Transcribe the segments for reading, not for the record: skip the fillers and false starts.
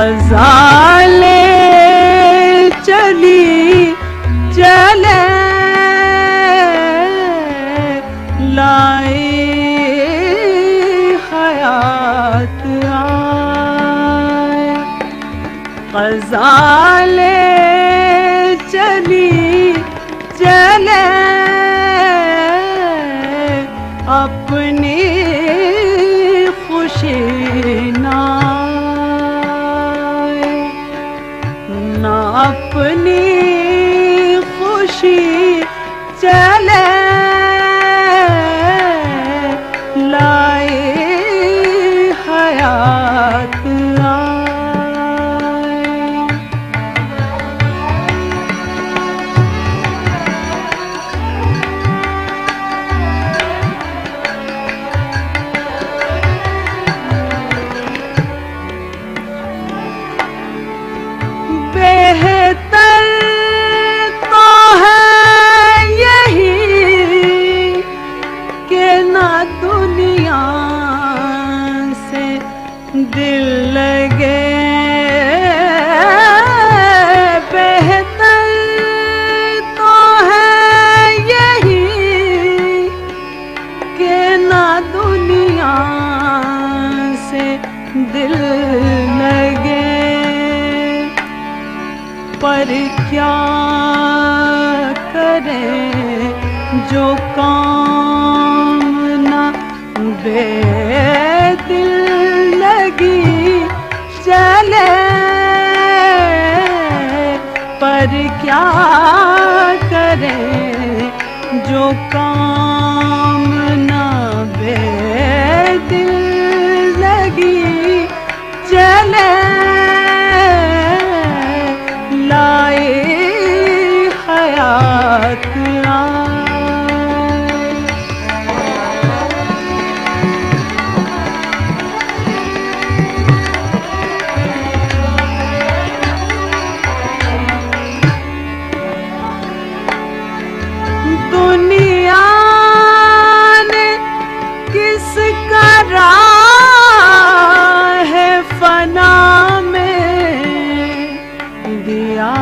गज़ाले चली चले लाई हयात आए। गज़ाले चली चले अपनी खुशी ना अपनी खुशी चले लाए हयात बेहतर तो है यही कि ना दुनिया से दिल लगे। बेहतर तो है यही कि ना दुनिया से दिल लगे। पर क्या करें जो काम ना बेदिल लगी चले। पर क्या करें जो काम ना बेदिल लगी चले लाए हयात दुनिया ने किसका राह है फना में दिया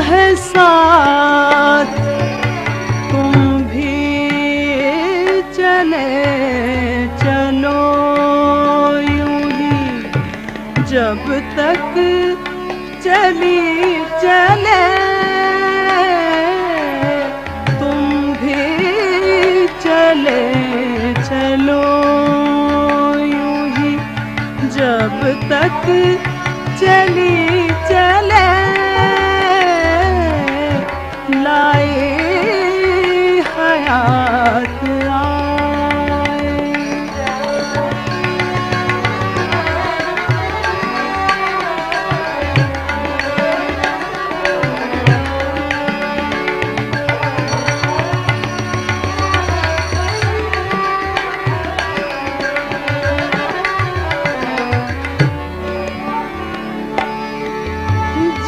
है साथ। तुम भी चले चलो यूं ही जब तक चली चले। तुम भी चले चलो यूं ही जब तक चली चले लाए हयात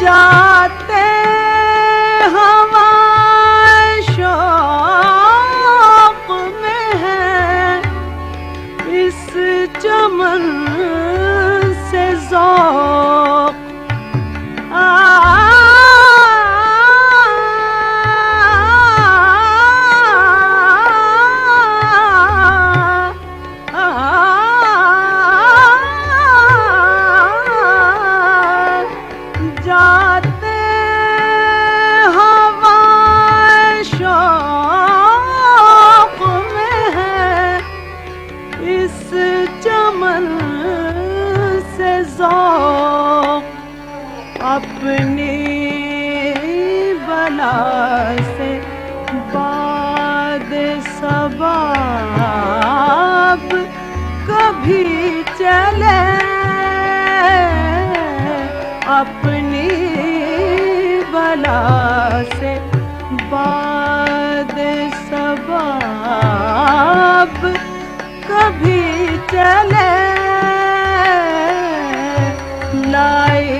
जाते हवा शौक में है इस चमन से ज़ौक़। जाते हवा शौक़ में है इस चमन से ज़ौक़। अपनी बला से बाद सबाब कभी चले। अपनी बला से बाद सबाब कभी चले लाए